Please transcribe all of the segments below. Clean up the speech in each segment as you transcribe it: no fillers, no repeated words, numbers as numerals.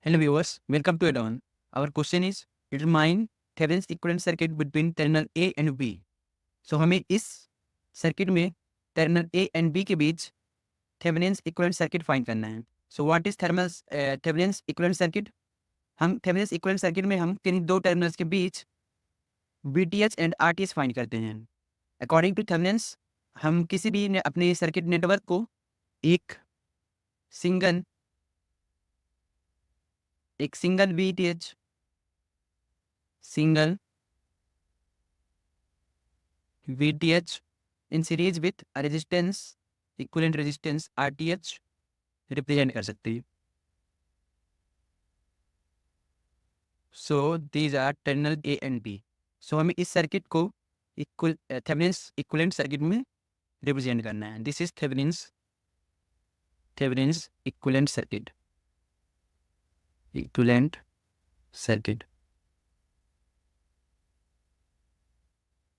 Hello viewers, welcome to Add-on. Our question is determine Thevenin's equivalent circuit between terminal A and B. So हमें इस circuit में terminal A and B के बीच Thevenin's equivalent circuit find करना है. So what is Thevenin's equivalent circuit? हम Thevenin's equivalent circuit में हम किन दो टर्मिनल्स के बीच VTH and RTH फाइंड करते हैं. According to Thevenin's हम किसी भी अपने सर्किट नेटवर्क को एक single VTH in series with a resistance equivalent resistance RTH represent कर सकते हैं. So these are terminal A and B. सो हमें इस सर्किट को थेवेनिन्स इक्विवेलेंट सर्किट में रिप्रेजेंट करना है. This is Thevenin's equivalent circuit.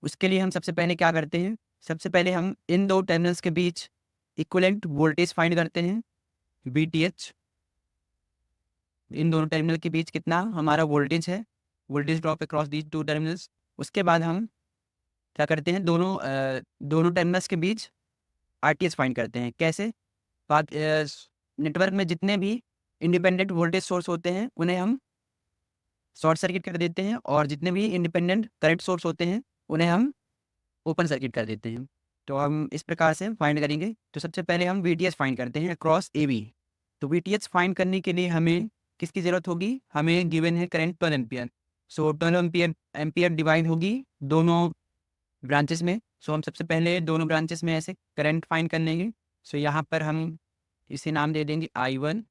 उसके लिए हम सबसे पहले क्या करते हैं? सबसे पहले हम इन दो टर्मिनल्स के बीच इक्विवेलेंट वोल्टेज फाइंड करते हैं, VTH. इन दोनों टर्मिनल के बीच कितना हमारा वोल्टेज है, voltage drop across these two terminals. उसके बाद हम क्या करते हैं? दोनों टर्मिनल्स के बीच RTH फाइंड करते हैं. कैसे? नेटवर्क में जितने भी इंडिपेंडेंट वोल्टेज सोर्स होते हैं उन्हें हम शॉर्ट सर्किट कर देते हैं, और जितने भी इंडिपेंडेंट करंट सोर्स होते हैं उन्हें हम ओपन सर्किट कर देते हैं. तो हम इस प्रकार से फाइंड करेंगे. तो सबसे पहले हम VTH फाइंड करते हैं अक्रॉस AB. तो VTH फाइंड करने के लिए हमें किसकी ज़रूरत होगी? हमें गिवन है करंट 12 एम्पियर. सो 12 एम्पियर डिवाइड होगी दोनों ब्रांचेस में. सो हम सबसे पहले दोनों ब्रांचेस में ऐसे करंट फाइंड कर लेंगे. सो यहाँ पर हम इसे नाम दे देंगे I1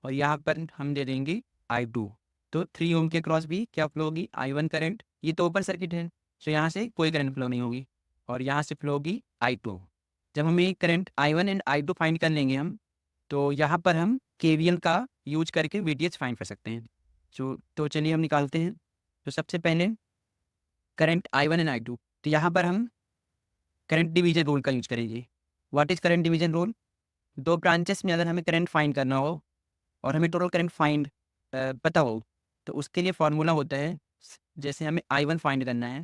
और यहाँ पर हम दे देंगे I2. तो 3 ओम के क्रॉस भी क्या फ्लो होगी? I1 current. ये तो ओपन सर्किट है, सो यहाँ से कोई करंट फ्लो नहीं होगी, और यहाँ से फ्लो होगी I2. जब हम ये current I1 and I2 find कर लेंगे हम, तो यहाँ पर हम KVL का यूज करके VTH फाइंड कर सकते हैं. तो चलिए हम निकालते हैं. तो सबसे पहले करंट I1 एंड I2. तो यहाँ पर हम करंट डिवीजन रूल का यूज करेंगे. What is current division rule? दो ब्रांचेस में अगर हमें करंट फाइंड करना हो और हमें टोटल करंट फाइंड पता हो, तो उसके लिए फॉर्मूला होता है. जैसे हमें I1 फाइंड करना है,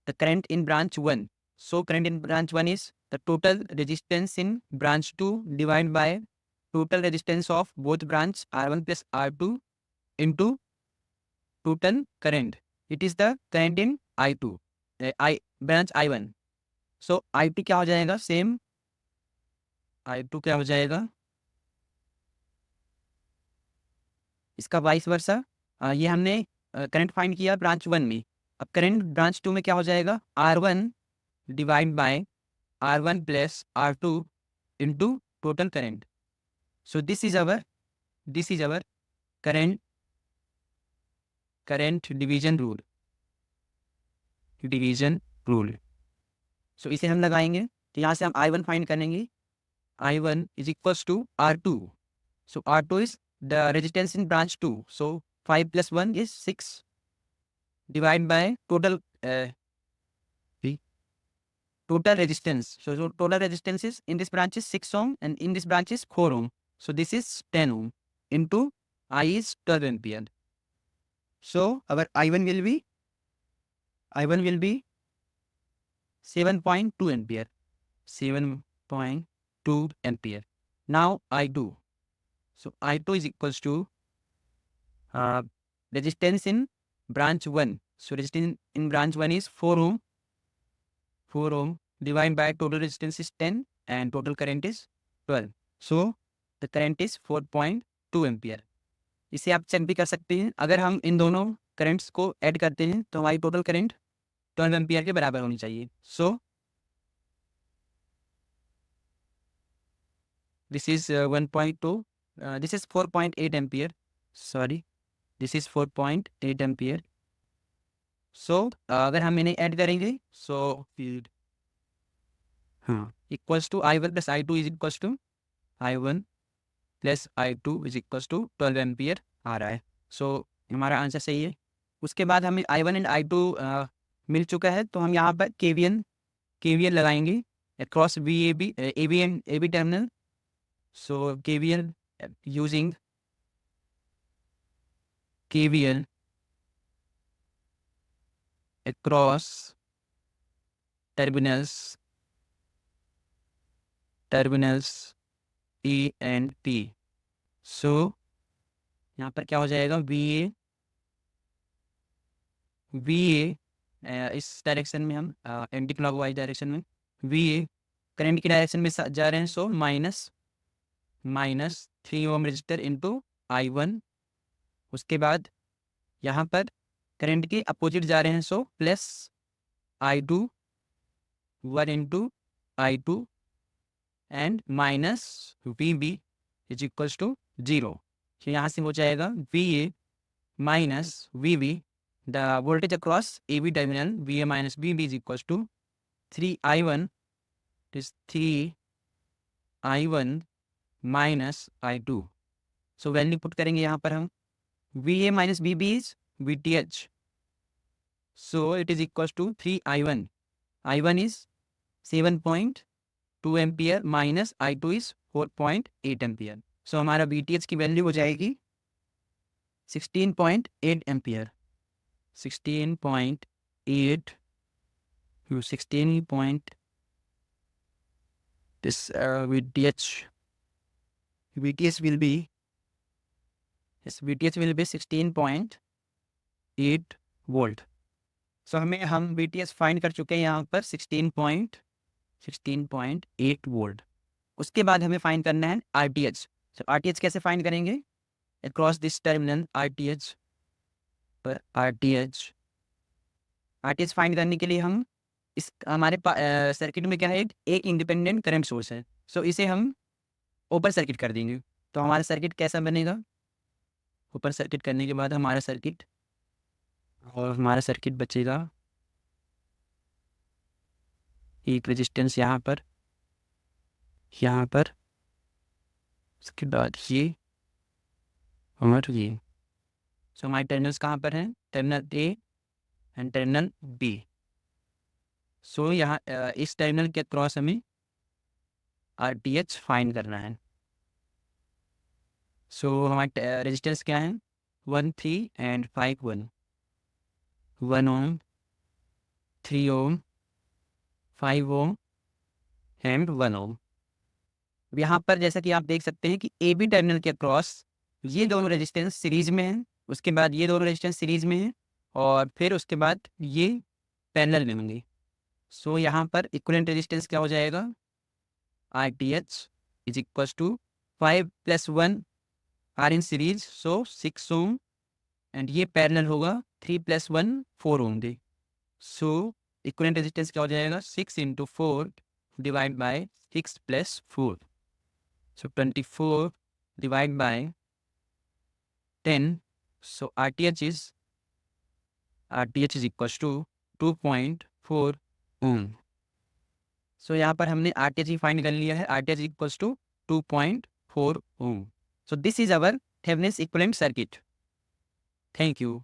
the current in branch 1. So current in branch 1 is the total resistance in branch 2 divide by total resistance of both branch R1 plus R2 into total current. It is the current in I2 branch I1. So I2 क्या हो जाएगा? Same I2 क्या हो जाएगा? इसका vice versa. ये हमने current find किया ब्रांच 1 में. अब करंट ब्रांच 2 में क्या हो जाएगा? R1 divide by R1 plus R2 into total current. So this is our current division rule. So इसे हम लगाएंगे. तो यहाँ से हम I1 फाइंड करेंगे. I1 is equals to R2. सो R2 is the resistance in branch 2. So 5 plus 1 is 6 divided by total resistance. So total resistance is in this branch is 6 ohm and in this branch is 4 ohm. So this is 10 ohm into I is 12 ampere. So our I1 will be 7.2 ampere. 7.2 ampere. Now I2. So I2 is equals to resistance in branch 1. So resistance in branch 1 is 4 ohm. 4 ohm divided by total resistance is 10 and total current is 12. So the current is 4.2 ampere. इसे आप check भी कर सकते हैं. अगर हम इन दोनों currents को ऐड करते हैं तो हमारी टोटल करंट 12 एम्पियर के बराबर होनी चाहिए. So this is 1.2. This is 4.8 ampere. Sorry, this is 4.8 ampere. So अगर हम इन्हें ऐड करेंगे सो फिर equals to I1 plus I2 is equals to I1 plus I2 is equals to 12 ampere आ रहा है. सो हमारा आंसर सही है. उसके बाद हमें I1 एंड I2 मिल चुका है, तो हम यहाँ पर KVL लगाएंगे across AB and AB terminal. So KVL using KVL across terminals A and P. सो यहाँ पर क्या हो जाएगा, VA इस डायरेक्शन में हम एंटी क्लॉकवाइज डायरेक्शन में VA करंट की डायरेक्शन में जा रहे हैं, so minus 3 ohm resistor into I1। उसके बाद यहाँ पर करंट के अपोजिट जा रहे हैं, so plus I2 1 into I2 and minus VB is equals to 0। तो यहाँ से हो जाएगा VA minus VB, the voltage across AB terminal VA minus VB is equals to 3I1 is 3I1 minus I2। So value put करेंगे यहाँ पर हम, VA minus VB is VTH, so it is equals to 3I1, I1 is 7.2 ampere minus I2 is 4.8 ampere. So हमारा VTH की value हो जाएगी 16.8 ampere. 16.8 this VTH will be 16.8 volt. So हम VTH find कर चुके हैं यहाँ पर 16.8 वोल्ट। उसके बाद हमें फाइंड करना है RTH। सो RTH कैसे फाइंड करेंगे, अक्रॉस दिस टर्मिनल RTH पर RTH फाइंड करने के लिए हम इस हमारे सर्किट में क्या है, एक इंडिपेंडेंट करंट सोर्स है, सो इसे हम ओपन सर्किट कर देंगे। तो हमारा सर्किट कैसा बनेगा, ओपन सर्किट करने के बाद हमारा सर्किट बचेगा एक रेजिस्टेंस यहाँ पर, उसके बाद ये और ये। सो हमारे टर्मिनल्स कहाँ पर हैं, terminal A and terminal B। सो यहाँ इस टर्मिनल के क्रॉस हमें RTH फाइंड करना है। सो हमारे रेजिस्टेंस क्या है, 1, 3 and 5 1 Om, 3 Om, 5 ohm and 1 ओम। यहाँ पर जैसा कि आप देख सकते हैं कि AB टर्मिनल के क्रॉस ये दोनों रेजिस्टेंस सीरीज में हैं, उसके बाद ये दोनों रेजिस्टेंस सीरीज में हैं, और फिर उसके बाद ये पैरेलल में होंगे। सो यहाँ पर इक्विवेलेंट रेजिस्टेंस क्या हो जाएगा, RTH is equals to 5 + 1 are in series, so 6 ohm, and ये पैरेलल होगा 3 + 1 4 ओम दे। सो इक्विवेलेंट रेजिस्टेंस क्या हो जाएगा, 6 × 4 divide by 6 + 4, so 24 divide by 10। So RTH is equals to 2.4 ohm। सो यहाँ पर हमने RTH फाइंड कर लिया है, RTH equals to 2.4 ohm। So this is our Thevenin's equivalent circuit. Thank you.